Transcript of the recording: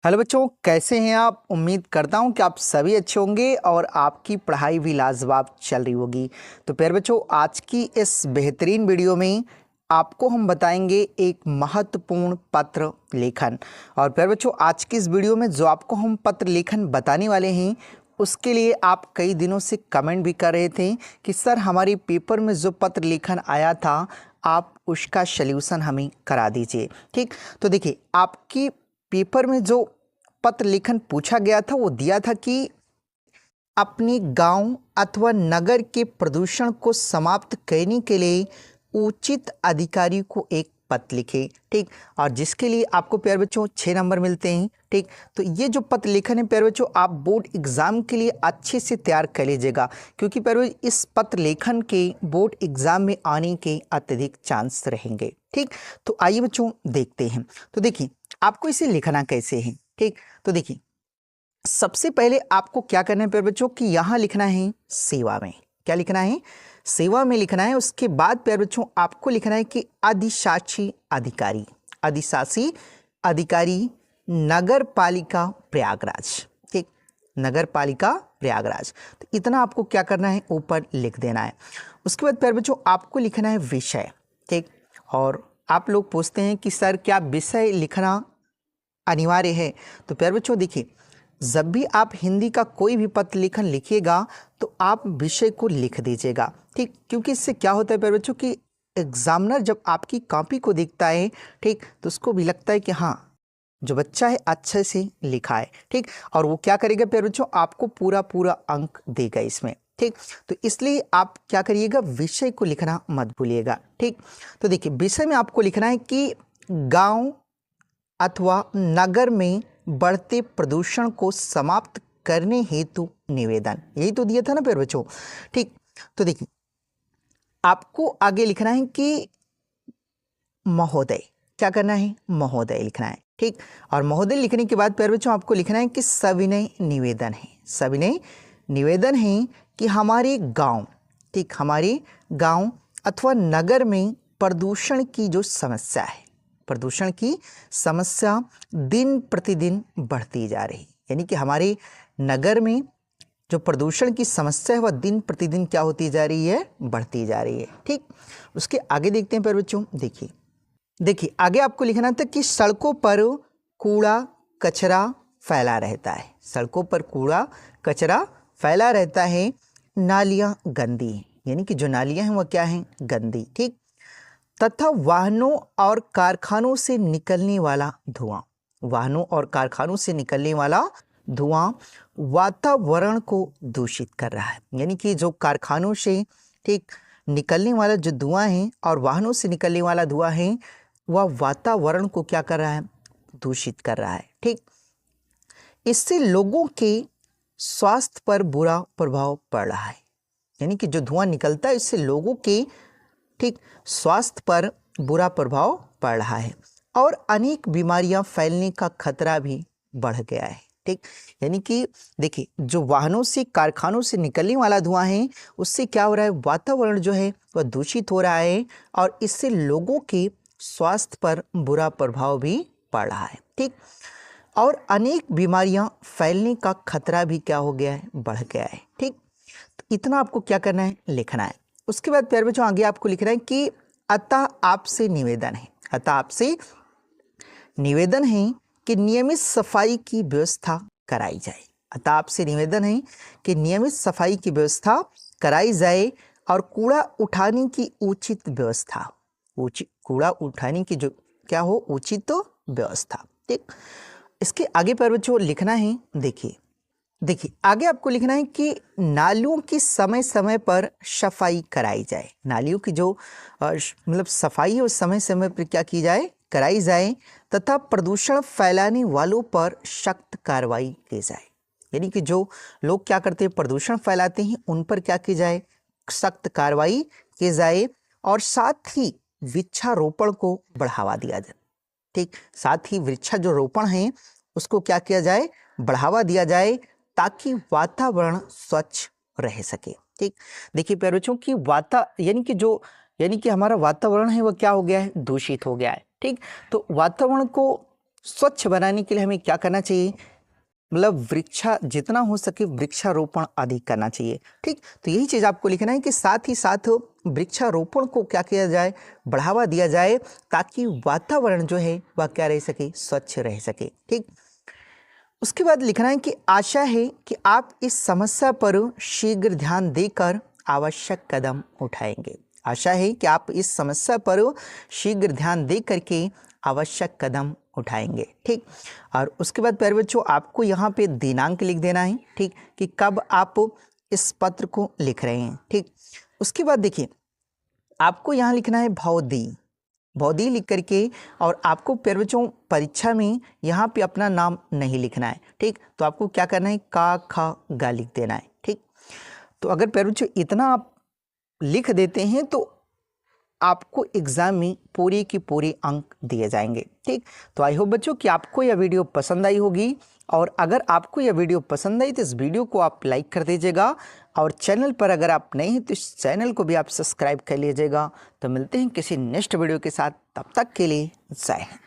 Hello बच्चों, कैसे हैं आप। उम्मीद करता हूं कि आप सभी अच्छे होंगे और आपकी पढ़ाई भी लाजवाब चल रही होगी। तो प्यारे बच्चों, आज की इस बेहतरीन वीडियो में आपको हम बताएंगे एक महत्वपूर्ण पत्र लेखन। और प्यारे बच्चों, आज की इस वीडियो में जो आपको हम पत्र लेखन बताने वाले हैं उसके लिए आप कई दिनों से कमेंट भी कर रहे थे कि सर हमारे पेपर में जो पत्र लेखन आया था आप उसका सल्यूशन हमें करा दीजिए। ठीक, तो देखिए आपकी पेपर में जो पत्र लेखन पूछा गया था वो दिया था कि अपने गांव अथवा नगर के प्रदूषण को समाप्त करने के लिए उचित अधिकारी को एक पत्र लिखे। ठीक, और जिसके लिए आपको प्यारे बच्चों 6 नंबर मिलते हैं। ठीक, तो ये जो पत्र लेखन है प्यारे बच्चों आप बोर्ड एग्जाम के लिए अच्छे से तैयार कर लीजिएगा, क्योंकि प्यारे बच्चों इस पत्र लेखन के बोर्ड एग्जाम में आने के अत्यधिक चांस रहेंगे। ठीक, तो आइए बच्चों देखते हैं। तो देखिए आपको इसे लिखना कैसे है। ठीक, तो देखिए सबसे पहले आपको क्या करना है प्यारे बच्चों कि यहाँ लिखना है सेवा में। क्या लिखना है? सेवा में लिखना है। उसके बाद प्यारे बच्चों आपको लिखना है कि अधिशासी अधिकारी, अधिशासी अधिकारी नगर पालिका प्रयागराज। ठीक, नगर पालिका प्रयागराज। तो इतना आपको क्या करना है, ऊपर लिख देना है। उसके बाद प्यारे बच्चों आपको लिखना है विषय। ठीक, और आप लोग पूछते हैं कि सर क्या विषय लिखना अनिवार्य है? तो प्यारे बच्चों देखिए, जब भी आप हिंदी का कोई भी पत्र लेखन लिखिएगा तो आप विषय को लिख दीजिएगा। ठीक, क्योंकि इससे क्या होता है प्यारे बच्चों कि एग्जामिनर जब आपकी कॉपी को देखता है, ठीक, तो उसको भी लगता है कि हाँ जो बच्चा है अच्छे से लिखा है। ठीक, और वो क्या करेगा प्यारे बच्चों, आपको पूरा पूरा अंक देगा इसमें। ठीक, तो इसलिए आप क्या करिएगा, विषय को लिखना मत भूलिएगा। ठीक, तो देखिए विषय में आपको लिखना है कि गांव अथवा नगर में बढ़ते प्रदूषण को समाप्त करने हेतु निवेदन। यही तो दिया था ना प्यारे बच्चों। ठीक, तो देखिए आपको आगे लिखना है कि महोदय। क्या करना है? महोदय लिखना है। ठीक, और महोदय लिखने के बाद प्यारे बच्चों आपको लिखना है कि सविनय निवेदन है। सविनय निवेदन है कि हमारे गांव, ठीक, हमारे गांव अथवा नगर में प्रदूषण की जो समस्या है, प्रदूषण की समस्या दिन प्रतिदिन बढ़ती जा रही, यानी कि हमारे नगर में जो प्रदूषण की समस्या है वह दिन प्रतिदिन क्या होती जा रही है, बढ़ती जा रही है। ठीक, उसके आगे देखते हैं प्यारे बच्चों। देखिए आगे आपको लिखना था कि सड़कों पर कूड़ा कचरा फैला रहता है। सड़कों पर कूड़ा कचरा फैला रहता है, नालियाँ गंदी हैं, यानी कि जो नालियाँ हैं वह क्या हैं, गंदी। ठीक, तथा वाहनों और कारखानों से निकलने वाला धुआं, वाहनों और कारखानों से निकलने वाला धुआं वातावरण को दूषित कर रहा है। यानी कि जो कारखानों से, ठीक, निकलने वाला जो धुआं है और वाहनों से निकलने वाला धुआं है वह वातावरण को क्या कर रहा है, दूषित कर रहा है। ठीक, इससे लोगों के स्वास्थ्य पर बुरा प्रभाव पड़ रहा है। यानी कि जो धुआं निकलता है इससे लोगों के, ठीक, स्वास्थ्य पर बुरा प्रभाव पड़ रहा है और अनेक बीमारियां फैलने का खतरा भी बढ़ गया है। ठीक, यानी कि देखिए जो वाहनों से कारखानों से निकलने वाला धुआं है उससे क्या हो रहा है, वातावरण जो है वह दूषित हो रहा है और इससे लोगों के स्वास्थ्य पर बुरा प्रभाव भी पड़ रहा है। ठीक, और अनेक बीमारियां फैलने का खतरा भी क्या हो गया है, बढ़ गया है। ठीक, तो इतना आपको क्या करना है, लिखना है। उसके बाद प्यारे बच्चों आगे आपको लिखना है कि अतः आपसे निवेदन है, अतः आपसे निवेदन है कि नियमित सफाई की व्यवस्था कराई जाए। अतः आपसे निवेदन है कि नियमित सफाई की व्यवस्था कराई जाए और कूड़ा उठाने की उचित व्यवस्था, उचित कूड़ा उठाने की जो क्या हो, उचित तो व्यवस्था। ठीक, इसके आगे प्यारे बच्चों लिखना है, देखिए आगे आपको लिखना है कि नालियों की समय समय पर सफाई कराई जाए। नालियों की जो मतलब सफाई है उस समय समय पर क्या की जाए, कराई जाए, तथा प्रदूषण फैलाने वालों पर सख्त कार्रवाई की जाए। यानी कि जो लोग क्या करते हैं, प्रदूषण फैलाते हैं, उन पर क्या की जाए, सख्त कार्रवाई की जाए और साथ ही वृक्षारोपण को बढ़ावा दिया जाए। ठीक, साथ ही वृक्षा जो रोपण है उसको क्या किया जाए, बढ़ावा दिया जाए ताकि वातावरण स्वच्छ रह सके। ठीक, देखिए प्यारे बच्चों कि यानी कि हमारा वातावरण है वह क्या हो गया है, दूषित हो गया है। ठीक, तो वातावरण को स्वच्छ बनाने के लिए हमें क्या करना चाहिए, मतलब जितना हो सके वृक्षारोपण अधिक करना चाहिए। ठीक, तो यही चीज़ आपको लिखना है कि साथ ही साथ वृक्षारोपण को क्या किया जाए, बढ़ावा दिया जाए, ताकि वातावरण जो है वह क्या रह सके, स्वच्छ रह सके। ठीक, उसके बाद लिखना है कि आशा है कि आप इस समस्या पर शीघ्र ध्यान देकर आवश्यक कदम उठाएंगे। आशा है कि आप इस समस्या पर शीघ्र ध्यान दे करके आवश्यक कदम उठाएंगे। ठीक, और उसके बाद प्यारे बच्चों आपको यहाँ पे दिनांक लिख देना है। ठीक, कि कब आप इस पत्र को लिख रहे हैं। ठीक, उसके बाद देखिए आपको यहाँ लिखना है भौदी लिख करके, और आपको प्यारे बच्चों परीक्षा में यहाँ पे अपना नाम नहीं लिखना है। ठीक, तो आपको क्या करना है, का ख गा लिख देना है। ठीक, तो अगर प्यारे बच्चों इतना आप लिख देते हैं तो आपको एग्जाम में पूरे के पूरे अंक दिए जाएंगे। ठीक, तो आई होप बच्चों कि आपको यह वीडियो पसंद आई होगी, और अगर आपको यह वीडियो पसंद आई तो इस वीडियो को आप लाइक कर दीजिएगा, और चैनल पर अगर आप नए हैं तो इस चैनल को भी आप सब्सक्राइब कर लीजिएगा। तो मिलते हैं किसी नेक्स्ट वीडियो के साथ, तब तक के लिए जय हिंद।